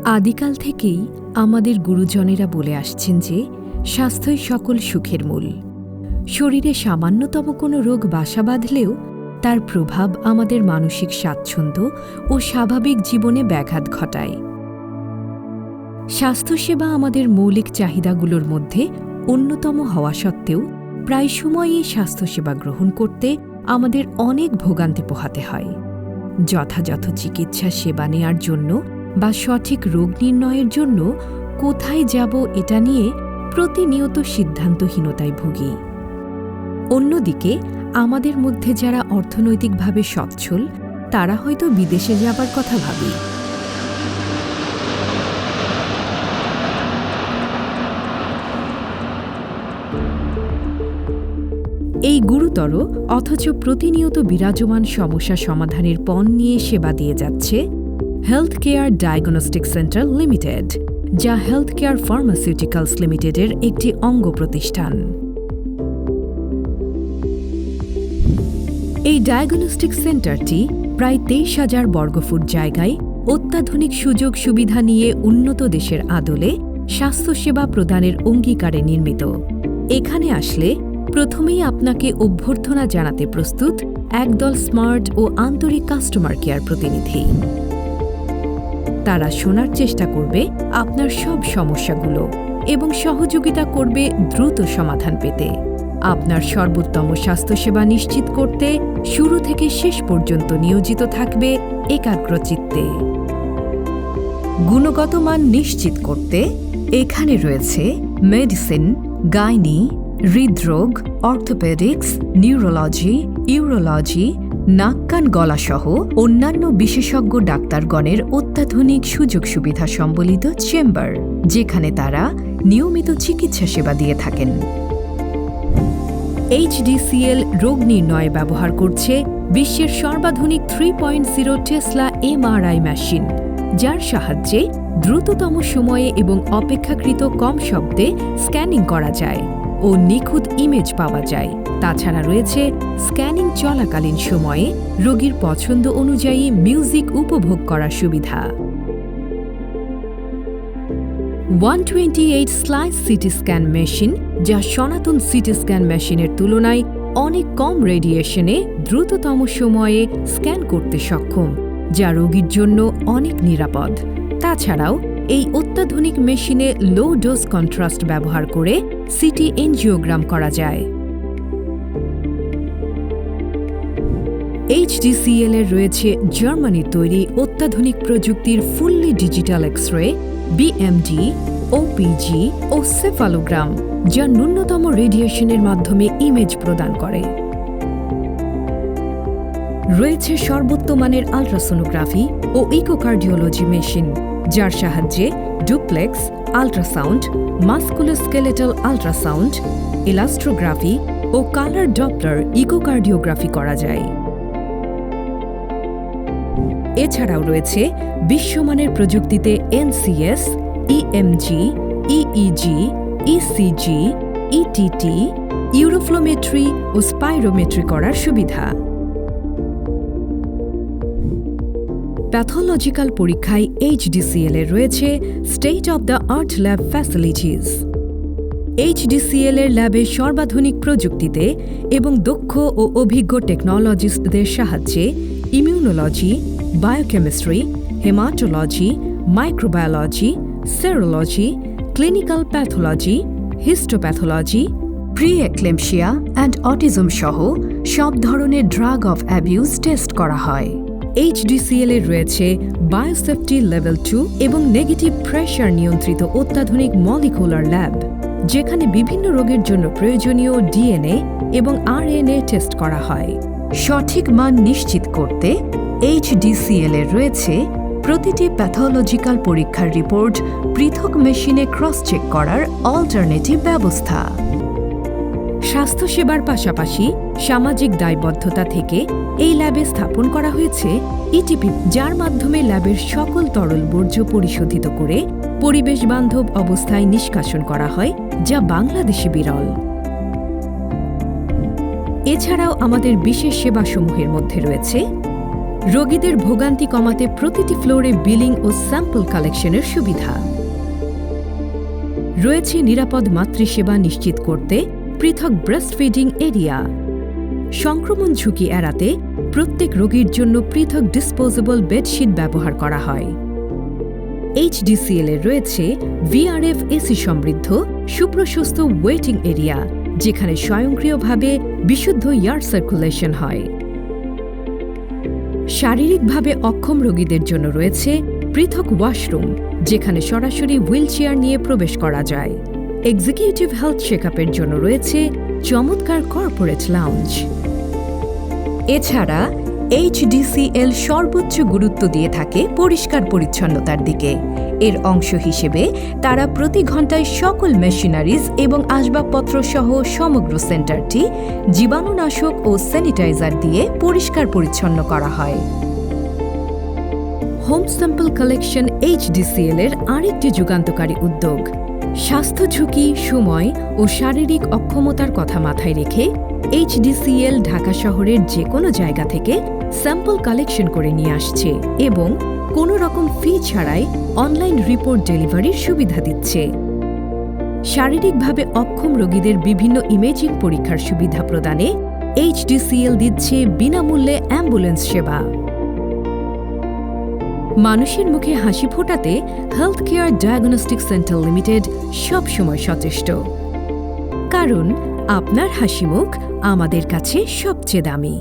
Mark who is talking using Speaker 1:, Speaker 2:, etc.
Speaker 1: আদিকাল থেকেই আমাদের গুরুজনেরা বলে আসছেন যে স্বাস্থ্যই সকল সুখের মূল। শরীরে সামান্যতম কোনো রোগ বাসা বাঁধলেও তার প্রভাব আমাদের মানসিক স্বাচ্ছন্দ্য ও স্বাভাবিক জীবনে ব্যাঘাত ঘটায়। স্বাস্থ্যসেবা আমাদের মৌলিক চাহিদাগুলোর মধ্যে অন্যতম হওয়া সত্ত্বেও প্রায় সময়ই স্বাস্থ্যসেবা গ্রহণ করতে আমাদের অনেক ভোগান্তি পোহাতে হয়। যথাযথ চিকিৎসা সেবা নেয়ার জন্য বা সঠিক রোগ নির্ণয়ের জন্য কোথায় যাব এটা নিয়ে প্রতিনিয়ত সিদ্ধান্তহীনতায় ভুগি। অন্যদিকে আমাদের মধ্যে যারা অর্থনৈতিকভাবে সচ্ছল তারা হয়তো বিদেশে যাবার কথা ভাবে। এই গুরুতর অথচ প্রতিনিয়ত বিরাজমান সমস্যা সমাধানের পণ নিয়ে সেবা দিয়ে যাচ্ছে health care diagnostic centre limited, যা হেলথ কেয়ার ফার্মাসিউটিক্যালস লিমিটেডের একটি অঙ্গ প্রতিষ্ঠান। এই ডায়াগনস্টিক সেন্টারটি প্রায় 23,000 বর্গফুট জায়গায় অত্যাধুনিক সুযোগ সুবিধা নিয়ে উন্নত দেশের আদলে স্বাস্থ্যসেবা প্রদানের অঙ্গীকারে নির্মিত। এখানে আসলে প্রথমেই আপনাকে অভ্যর্থনা জানাতে প্রস্তুত একদল স্মার্ট ও আন্তরিক কাস্টমার কেয়ার প্রতিনিধি। তারা শোনার চেষ্টা করবে আপনার সব সমস্যাগুলো এবং সহযোগিতা করবে দ্রুত সমাধান পেতে। আপনার সর্বোত্তম স্বাস্থ্যসেবা নিশ্চিত করতে শুরু থেকে শেষ পর্যন্ত নিয়োজিত থাকবে একাগ্রচিত্তে। গুণগত মান নিশ্চিত করতে এখানে রয়েছে মেডিসিন, গাইনি, হৃদরোগ, অর্থোপেডিক্স, নিউরোলজি, ইউরোলজি, নাক কান গলা সহ অন্যান্য বিশেষজ্ঞ ডাক্তারগণের অত্যাধুনিক সুযোগ সুবিধা সম্বলিত চেম্বার, যেখানে তারা নিয়মিত চিকিৎসা সেবা দিয়ে থাকেন। HDCL রোগ নির্ণয়ে ব্যবহার করছে বিশ্বের সর্বাধুনিক 3.0 টেসলা MRI মেশিন, যার সাহায্যে দ্রুততম সময়ে এবং অপেক্ষাকৃত কম শব্দে স্ক্যানিং করা যায় ও নিখুঁত ইমেজ পাওয়া যায়। তাছাড়া রয়েছে স্ক্যানিং চলাকালীন সময়ে রোগীর পছন্দ অনুযায়ী মিউজিক উপভোগ করার সুবিধা। 128 স্লাইস সিটি স্ক্যান মেশিন, যা সনাতন সিটি স্ক্যান মেশিনের তুলনায় অনেক কম রেডিয়েশনে দ্রুততম সময়ে স্ক্যান করতে সক্ষম, যা রোগীর জন্য অনেক নিরাপদ। তাছাড়াও এই অত্যাধুনিক মেশিনে লো ডোজ কন্ট্রাস্ট ব্যবহার করে সিটি এনজিওগ্রাম করা যায়। HDCL এর রয়েছে জার্মানির তৈরি অত্যাধুনিক প্রযুক্তির fully digital X-ray, BMD, OPG ও সেফালোগ্রাম, যা ন্যূনতম রেডিয়েশনের মাধ্যমে ইমেজ প্রদান করে। রয়েছে সর্বোত্তমানের আল্ট্রাসোনোগ্রাফি ও ইকোকার্ডিওলজি মেশিন, যার সাহায্যে ডুপ্লেক্স, আল্ট্রাসাউন্ড, মাস্কুলোস্কেলেটাল আল্ট্রাসাউন্ড, ইলাস্ট্রোগ্রাফি ও কালার ডপলার ইকোকার্ডিওগ্রাফি করা যায়। এছাড়াও রয়েছে বিশ্বমানের প্রযুক্তিতে NCS, EMG, EEG, ECG, ETT, uroflowmetry ও স্পাইরোমেট্রি করার সুবিধা। প্যাথোলজিক্যাল পরীক্ষায় HDCL এর রয়েছে state of the art lab facilities. HDCL এর ল্যাবে সর্বাধুনিক প্রযুক্তিতে এবং দক্ষ ও অভিজ্ঞ টেকনোলজিস্টদের সাহায্যে immunology, biochemistry, haematology, microbiology, serology, clinical pathology, histopathology, preeclampsia and autism সহ সব ধরনের ড্রাগ অফ অ্যাবিউজ টেস্ট করা হয়। HDCL এর রয়েছে বায়োসেফটি লেভেল 2 এবং নেগেটিভ প্রেশার নিয়ন্ত্রিত অত্যাধুনিক মলিকুলার ল্যাব, যেখানে বিভিন্ন রোগের জন্য প্রয়োজনীয় DNA এবং RNA টেস্ট করা হয়। সঠিক মান নিশ্চিত করতে HDCL এর রয়েছে প্রতিটি প্যাথোলজিক্যাল পরীক্ষার রিপোর্ট পৃথক মেশিনে ক্রস চেক করার অল্টারনেটিভ ব্যবস্থা। স্বাস্থ্যসেবার পাশাপাশি সামাজিক দায়বদ্ধতা থেকে এই ল্যাবে স্থাপন করা হয়েছে ETP, যার মাধ্যমে ল্যাবের সকল তরল বর্জ্য পরিশোধিত করে পরিবেশ বান্ধব অবস্থায় নিষ্কাশন করা হয়, যা বাংলাদেশে বিরল। এছাড়াও আমাদের বিশেষ সেবাসমূহের মধ্যে রয়েছে রোগীদের ভোগান্তি কমাতে প্রতিটি ফ্লোরে বিলিং ও স্যাম্পল কালেকশনের সুবিধা রয়েছে। নিরাপদ মাতৃসেবা নিশ্চিত করতে পৃথক ব্রেস্টফিডিং এরিয়া, সংক্রমণ ঝুঁকি এড়াতে প্রত্যেক রোগীর জন্য পৃথক ডিসপোজেবল বেডশিট ব্যবহার করা হয়। HDCL এর রয়েছে VRF এসি সমৃদ্ধ সুপ্রশস্ত ওয়েটিং এরিয়া, যেখানে স্বয়ংক্রিয়ভাবে বিশুদ্ধ এয়ার সার্কুলেশন হয়। শারীরিকভাবে অক্ষম রোগীদের জন্য রয়েছে পৃথক ওয়াশরুম, যেখানে সরাসরি হুইলচেয়ার নিয়ে প্রবেশ করা যায়। এক্সিকিউটিভ হেলথ চেকআপের জন্য রয়েছে চমৎকার কর্পোরেট লাউঞ্জ। এছাড়া HDCL সর্বোচ্চ গুরুত্ব দিয়ে থাকে পরিষ্কার পরিচ্ছন্নতার দিকে। এর অংশ হিসেবে তারা প্রতি ঘন্টায় সকল মেশিনারিজ এবং আসবাবপত্র সহ সমগ্র সেন্টারটি জীবাণুনাশক ও স্যানিটাইজার দিয়ে পরিষ্কার পরিচ্ছন্ন করা হয়। হোম স্যাম্পল কালেকশন HDCL এর আরেকটি যুগান্তকারী উদ্যোগ। স্বাস্থ্য ঝুঁকি, সময় ও শারীরিক অক্ষমতার কথা মাথায় রেখে HDCL ঢাকা শহরের যে কোনো জায়গা থেকে স্যাম্পল কালেকশন করে নিয়ে আসছে এবং কোনো রকম ফি ছাড়াই অনলাইন রিপোর্ট ডেলিভারির সুবিধা দিচ্ছে। শারীরিকভাবে অক্ষম রোগীদের বিভিন্ন ইমেজিং পরীক্ষার সুবিধা প্রদানে HDCL দিচ্ছে বিনামূল্যে অ্যাম্বুলেন্স সেবা। মানুষের মুখে হাসি ফোটাতে health care diagnostic centre limited সবসময় সচেষ্ট, কারণ আপনার হাসিমুখ আমাদের কাছে সবচেয়ে দামি।